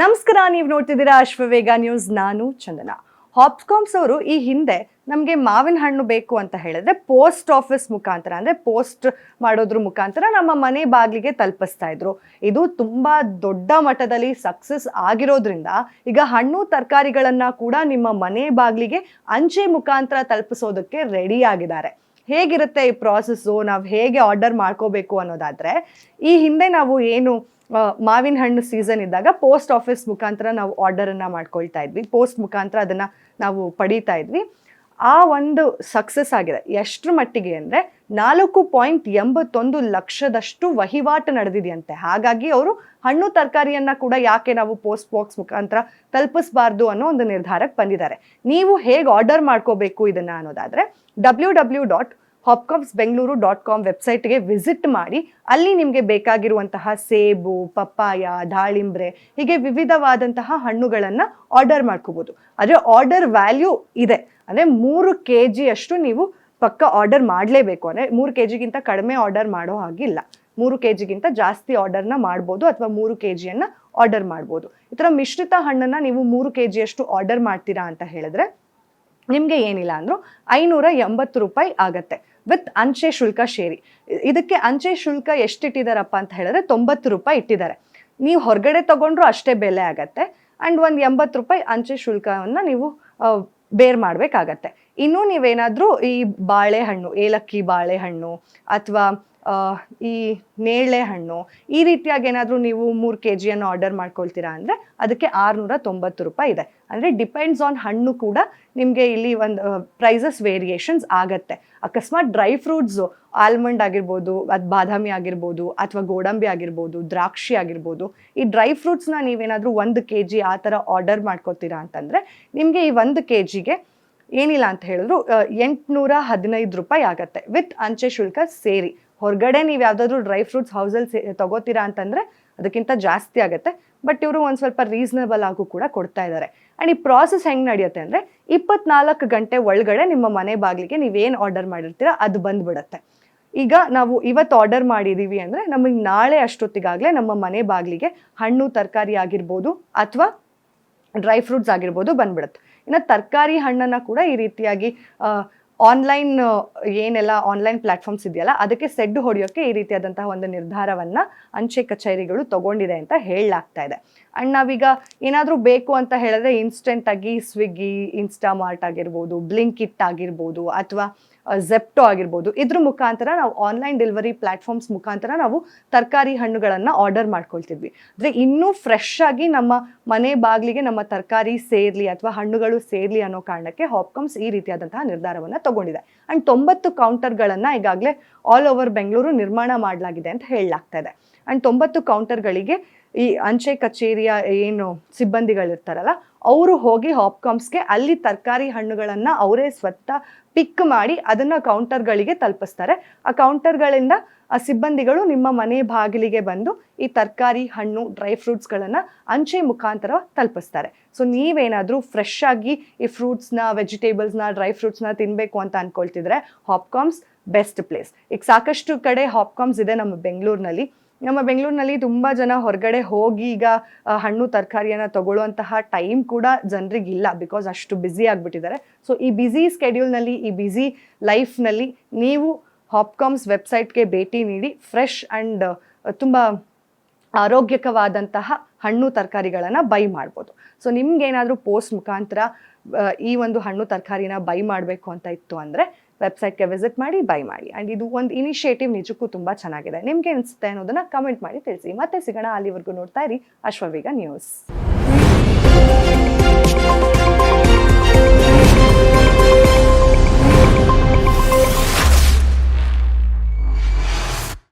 ನಮಸ್ಕಾರ, ನೀವು ನೋಡ್ತಿದ್ದೀರಾ ಅಶ್ವವೇಗ ನ್ಯೂಸ್. ನಾನು ಚಂದನ. ಹಾಪ್ಕಾಮ್ಸ್ ಅವರು ಈ ಹಿಂದೆ ನಮಗೆ ಮಾವಿನ ಹಣ್ಣು ಬೇಕು ಅಂತ ಹೇಳಿದ್ರೆ ಪೋಸ್ಟ್ ಆಫೀಸ್ ಮುಖಾಂತರ, ಅಂದರೆ ಪೋಸ್ಟ್ ಮಾಡೋದ್ರ ಮುಖಾಂತರ ನಮ್ಮ ಮನೆ ಬಾಗಿಲಿಗೆ ತಲುಪಿಸ್ತಾ ಇದ್ರು. ಇದು ತುಂಬ ದೊಡ್ಡ ಮಟ್ಟದಲ್ಲಿ ಸಕ್ಸಸ್ ಆಗಿರೋದ್ರಿಂದ ಈಗ ಹಣ್ಣು ತರಕಾರಿಗಳನ್ನು ಕೂಡ ನಿಮ್ಮ ಮನೆ ಬಾಗಿಲಿಗೆ ಅಂಚೆ ಮುಖಾಂತರ ತಲುಪಿಸೋದಕ್ಕೆ ರೆಡಿ ಆಗಿದ್ದಾರೆ. ಹೇಗಿರುತ್ತೆ ಈ ಪ್ರಾಸೆಸ್ಸು, ನಾವು ಹೇಗೆ ಆರ್ಡರ್ ಮಾಡ್ಕೋಬೇಕು ಅನ್ನೋದಾದರೆ, ಈ ಹಿಂದೆ ನಾವು ಏನು ಮಾವಿನ ಹಣ್ಣು ಸೀಸನ್ ಇದ್ದಾಗ ಪೋಸ್ಟ್ ಆಫೀಸ್ ಮುಖಾಂತರ ನಾವು ಆರ್ಡರನ್ನು ಮಾಡ್ಕೊಳ್ತಾ ಇದ್ವಿ, ಪೋಸ್ಟ್ ಮುಖಾಂತರ ಅದನ್ನು ನಾವು ಪಡೀತಾ ಇದ್ವಿ. ಆ ಒಂದು ಸಕ್ಸಸ್ ಆಗಿದೆ. ಎಷ್ಟರ ಮಟ್ಟಿಗೆ ಅಂದರೆ 4.81 ಲಕ್ಷದಷ್ಟು ವಹಿವಾಟು ನಡೆದಿದೆಯಂತೆ. ಹಾಗಾಗಿ ಅವರು ಹಣ್ಣು ತರಕಾರಿಯನ್ನು ಕೂಡ ಯಾಕೆ ನಾವು ಪೋಸ್ಟ್ ಬಾಕ್ಸ್ ಮುಖಾಂತರ ತಲುಪಿಸಬಾರ್ದು ಅನ್ನೋ ಒಂದು ನಿರ್ಧಾರಕ್ಕೆ ಬಂದಿದ್ದಾರೆ. ನೀವು ಹೇಗೆ ಆರ್ಡರ್ ಮಾಡ್ಕೋಬೇಕು ಇದನ್ನು ಅನ್ನೋದಾದರೆ www.hopcomsbengaluru.com ವೆಬ್ಸೈಟ್ಗೆ ವಿಸಿಟ್ ಮಾಡಿ ಅಲ್ಲಿ ನಿಮಗೆ ಬೇಕಾಗಿರುವಂತಹ ಸೇಬು, ಪಪ್ಪಾಯ, ದಾಳಿಂಬ್ರೆ ಹೀಗೆ ವಿವಿಧವಾದಂತಹ ಹಣ್ಣುಗಳನ್ನು ಆರ್ಡರ್ ಮಾಡ್ಕೋಬೋದು. ಆದರೆ ಆರ್ಡರ್ ವ್ಯಾಲ್ಯೂ ಇದೆ, ಅಂದರೆ 3 kg ಅಷ್ಟು ನೀವು ಪಕ್ಕ ಆರ್ಡರ್ ಮಾಡಲೇಬೇಕು. ಅಂದರೆ 3 kgಗಿಂತ ಕಡಿಮೆ ಆರ್ಡರ್ ಮಾಡೋ ಹಾಗಿಲ್ಲ. 3 kgಗಿಂತ ಜಾಸ್ತಿ ಆರ್ಡರ್ನ ಮಾಡ್ಬೋದು ಅಥವಾ 3 kgಯನ್ನು ಆರ್ಡರ್ ಮಾಡ್ಬೋದು. ಈ ಥರ ಮಿಶ್ರಿತ ಹಣ್ಣನ್ನು ನೀವು 3 kg ಅಷ್ಟು ಆರ್ಡರ್ ಮಾಡ್ತೀರಾ ಅಂತ ಹೇಳಿದ್ರೆ ನಿಮಗೆ ಏನಿಲ್ಲ ಅಂದರೂ 580 ರೂಪಾಯಿ ಆಗತ್ತೆ ವಿತ್ ಅಂಚೆ ಶುಲ್ಕ ಸೇರಿ. ಇದಕ್ಕೆ ಅಂಚೆ ಶುಲ್ಕ ಎಷ್ಟಿಟ್ಟಿದ್ದಾರಪ್ಪ ಅಂತ ಹೇಳಿದ್ರೆ 90 ರೂಪಾಯಿ ಇಟ್ಟಿದ್ದಾರೆ. ನೀವು ಹೊರಗಡೆ ತೊಗೊಂಡ್ರು ಅಷ್ಟೇ ಬೆಲೆ ಆಗತ್ತೆ. ಆ್ಯಂಡ್ ಒಂದು 80 ರೂಪಾಯಿ ಅಂಚೆ ಶುಲ್ಕವನ್ನು ನೀವು ಬೇರ್ ಮಾಡಬೇಕಾಗತ್ತೆ. ಇನ್ನೂ ನೀವೇನಾದರೂ ಈ ಬಾಳೆಹಣ್ಣು, ಏಲಕ್ಕಿ ಬಾಳೆಹಣ್ಣು ಅಥವಾ ಈ ನೇರಳೆ ಹಣ್ಣು ಈ ರೀತಿಯಾಗಿ ಏನಾದರೂ ನೀವು 3 kgಯನ್ನು ಆರ್ಡರ್ ಮಾಡ್ಕೊಳ್ತೀರಾ ಅಂದರೆ ಅದಕ್ಕೆ 690 ರೂಪಾಯಿ ಇದೆ. ಅಂದರೆ ಡಿಪೆಂಡ್ಸ್ ಆನ್ ಹಣ್ಣು ಕೂಡ ನಿಮಗೆ ಇಲ್ಲಿ ಒಂದು ಪ್ರೈಸಸ್ ವೇರಿಯೇಷನ್ಸ್ ಆಗತ್ತೆ. ಅಕಸ್ಮಾತ್ ಡ್ರೈ ಫ್ರೂಟ್ಸು, ಆಲ್ಮಂಡ್ ಆಗಿರ್ಬೋದು, ಅದು ಬಾದಾಮಿ ಆಗಿರ್ಬೋದು ಅಥವಾ ಗೋಡಂಬಿ ಆಗಿರ್ಬೋದು, ದ್ರಾಕ್ಷಿ ಆಗಿರ್ಬೋದು, ಈ ಡ್ರೈ ಫ್ರೂಟ್ಸ್ನ ನೀವೇನಾದರೂ 1 kg ಆ ಥರ ಆರ್ಡರ್ ಮಾಡ್ಕೊತೀರಾ ಅಂತಂದರೆ ನಿಮಗೆ ಈ 1 kgಗೆ ಏನಿಲ್ಲ ಅಂತ ಹೇಳಿದ್ರು 815 ರೂಪಾಯಿ ಆಗತ್ತೆ ವಿತ್ ಅಂಚೆ ಶುಲ್ಕ ಸೇರಿ. ಹೊರಗಡೆ ನೀವು ಯಾವುದಾದ್ರೂ ಡ್ರೈ ಫ್ರೂಟ್ಸ್ ಹೌಸಲ್ಲಿ ತಗೋತೀರಾ ಅಂತಂದರೆ ಅದಕ್ಕಿಂತ ಜಾಸ್ತಿ ಆಗುತ್ತೆ. ಬಟ್ ಇವರು ಒಂದು ಸ್ವಲ್ಪ ರೀಸನಬಲ್ ಆಗು ಕೂಡ ಕೊಡ್ತಾ ಇದ್ದಾರೆ. ಆ್ಯಂಡ್ ಈ ಪ್ರಾಸೆಸ್ ಹೆಂಗೆ ನಡೆಯುತ್ತೆ ಅಂದರೆ 24 ಗಂಟೆ ಒಳಗಡೆ ನಿಮ್ಮ ಮನೆ ಬಾಗಿಲಿಗೆ ನೀವೇನು ಆರ್ಡರ್ ಮಾಡಿರ್ತೀರ ಅದು ಬಂದುಬಿಡುತ್ತೆ. ಈಗ ನಾವು ಇವತ್ತು ಆರ್ಡರ್ ಮಾಡಿದ್ದೀವಿ ಅಂದರೆ ನಮಗೆ ನಾಳೆ ಅಷ್ಟೊತ್ತಿಗಾಗಲೇ ನಮ್ಮ ಮನೆ ಬಾಗಿಲಿಗೆ ಹಣ್ಣು ತರಕಾರಿ ಆಗಿರ್ಬೋದು ಅಥವಾ ಡ್ರೈ ಫ್ರೂಟ್ಸ್ ಆಗಿರ್ಬೋದು ಬಂದ್ಬಿಡುತ್ತೆ. ಇನ್ನು ತರಕಾರಿ ಹಣ್ಣನ್ನು ಕೂಡ ಈ ರೀತಿಯಾಗಿ ಆನ್ಲೈನ್ ಏನೆಲ್ಲ ಆನ್ಲೈನ್ ಪ್ಲ್ಯಾಟ್ಫಾರ್ಮ್ಸ್ ಇದೆಯಲ್ಲ ಅದಕ್ಕೆ ಸೆಡ್ಡು ಹೊಡೆಯೋಕ್ಕೆ ಈ ರೀತಿಯಾದಂತಹ ಒಂದು ನಿರ್ಧಾರವನ್ನು ಅಂಚೆ ಕಚೇರಿಗಳು ತಗೊಂಡಿದೆ ಅಂತ ಹೇಳಲಾಗ್ತಾ ಇದೆ. ಆ್ಯಂಡ್ ನಾವೀಗ ಏನಾದರೂ ಬೇಕು ಅಂತ ಹೇಳಿದ್ರೆ ಇನ್ಸ್ಟೆಂಟಾಗಿ ಸ್ವಿಗ್ಗಿ, ಇನ್ಸ್ಟಾಮಾರ್ಟ್ ಆಗಿರ್ಬೋದು, ಬ್ಲಿಂಕಿಟ್ ಆಗಿರ್ಬೋದು ಅಥವಾ ಝೆಪ್ಟೋ ಆಗಿರ್ಬೋದು, ಇದ್ರ ಮುಖಾಂತರ ನಾವು ಆನ್ಲೈನ್ ಡೆಲಿವರಿ ಪ್ಲ್ಯಾಟ್ಫಾರ್ಮ್ಸ್ ಮುಖಾಂತರ ನಾವು ತರಕಾರಿ ಹಣ್ಣುಗಳನ್ನು ಆರ್ಡರ್ ಮಾಡ್ಕೊಳ್ತಿದ್ವಿ. ಅಂದರೆ ಇನ್ನೂ ಫ್ರೆಶ್ ಆಗಿ ನಮ್ಮ ಮನೆ ಬಾಗಿಲಿಗೆ ನಮ್ಮ ತರಕಾರಿ ಸೇರಲಿ ಅಥವಾ ಹಣ್ಣುಗಳು ಸೇರಲಿ ಅನ್ನೋ ಕಾರಣಕ್ಕೆ ಹಾಪ್ಕಾಮ್ಸ್ ಈ ರೀತಿಯಾದಂತಹ ನಿರ್ಧಾರವನ್ನು ತಗೊಂಡಿದೆ. ಆ್ಯಂಡ್ 90 ಕೌಂಟರ್ಗಳನ್ನು ಈಗಾಗಲೇ ಆಲ್ ಓವರ್ ಬೆಂಗಳೂರು ನಿರ್ಮಾಣ ಮಾಡಲಾಗಿದೆ ಅಂತ ಹೇಳಲಾಗ್ತಾ ಇದೆ. ಆ್ಯಂಡ್ 90 ಕೌಂಟರ್ಗಳಿಗೆ ಈ ಅಂಚೆ ಕಚೇರಿಯ ಏನು ಸಿಬ್ಬಂದಿಗಳಿರ್ತಾರಲ್ಲ ಅವರು ಹೋಗಿ ಹಾಪ್ಕಾಮ್ಸ್ಗೆ ಅಲ್ಲಿ ತರಕಾರಿ ಹಣ್ಣುಗಳನ್ನು ಅವರೇ ಸ್ವತಃ ಪಿಕ್ ಮಾಡಿ ಅದನ್ನು ಕೌಂಟರ್ಗಳಿಗೆ ತಲುಪಿಸ್ತಾರೆ. ಆ ಕೌಂಟರ್ಗಳಿಂದ ಆ ಸಿಬ್ಬಂದಿಗಳು ನಿಮ್ಮ ಮನೆ ಬಾಗಿಲಿಗೆ ಬಂದು ಈ ತರಕಾರಿ, ಹಣ್ಣು, ಡ್ರೈ ಫ್ರೂಟ್ಸ್ಗಳನ್ನು ಅಂಚೆ ಮುಖಾಂತರ ತಲುಪಿಸ್ತಾರೆ. ಸೊ ನೀವೇನಾದರೂ ಫ್ರೆಶ್ ಆಗಿ ಈ ಫ್ರೂಟ್ಸ್ನ, ವೆಜಿಟೇಬಲ್ಸ್ನ, ಡ್ರೈ ಫ್ರೂಟ್ಸ್ನ ತಿನ್ನಬೇಕು ಅಂತ ಅಂದ್ಕೊಳ್ತಿದ್ರೆ ಹಾಪ್ಕಾಮ್ಸ್ ಬೆಸ್ಟ್ ಪ್ಲೇಸ್. ಈಗ ಸಾಕಷ್ಟು ಕಡೆ ಹಾಪ್ಕಾಮ್ಸ್ ಇದೆ ನಮ್ಮ ಬೆಂಗಳೂರಿನಲ್ಲಿ ತುಂಬ ಜನ ಹೊರಗಡೆ ಹೋಗಿ ಈಗ ಹಣ್ಣು ತರಕಾರಿಯನ್ನು ತಗೊಳ್ಳುವಂತಹ ಟೈಮ್ ಕೂಡ ಜನರಿಗಿಲ್ಲ, ಬಿಕಾಸ್ ಅಷ್ಟು ಬ್ಯುಸಿ ಆಗಿಬಿಟ್ಟಿದ್ದಾರೆ. ಸೊ ಈ ಬ್ಯುಸಿ ಸ್ಕೆಡ್ಯೂಲ್ನಲ್ಲಿ, ಈ ಬ್ಯುಸಿ ಲೈಫ್ನಲ್ಲಿ ನೀವು ಹಾಪ್ಕಾಮ್ಸ್ ವೆಬ್ಸೈಟ್ಗೆ ಭೇಟಿ ನೀಡಿ ಫ್ರೆಶ್ ಆ್ಯಂಡ್ ತುಂಬ ಆರೋಗ್ಯಕವಾದಂತಹ ಹಣ್ಣು ತರಕಾರಿಗಳನ್ನು ಬೈ ಮಾಡ್ಬೋದು. ಸೊ ನಿಮ್ಗೇನಾದರೂ ಪೋಸ್ಟ್ ಮುಖಾಂತರ ಈ ಒಂದು ಹಣ್ಣು ತರಕಾರಿನ ಬೈ ಮಾಡಬೇಕು ಅಂತ ಇತ್ತು ಅಂದರೆ ವೆಬ್ಸೈಟ್ಗೆ ವಿಸಿಟ್ ಮಾಡಿ ಬೈ ಮಾಡಿ. ಆ್ಯಂಡ್ ಇದು ಒಂದು ಇನಿಷಿಯೇಟಿವ್ ನಿಜಕ್ಕೂ ತುಂಬ ಚೆನ್ನಾಗಿದೆ. ನಿಮ್ಗೆ ಅನಿಸುತ್ತೆ ಅನ್ನೋದನ್ನು ಕಮೆಂಟ್ ಮಾಡಿ ತಿಳಿಸಿ. ಮತ್ತೆ ಸಿಗೋಣ. ಅಲ್ಲಿವರೆಗೂ ನೋಡ್ತಾ ಇರಿ ಅಶ್ವವೇಗ ನ್ಯೂಸ್.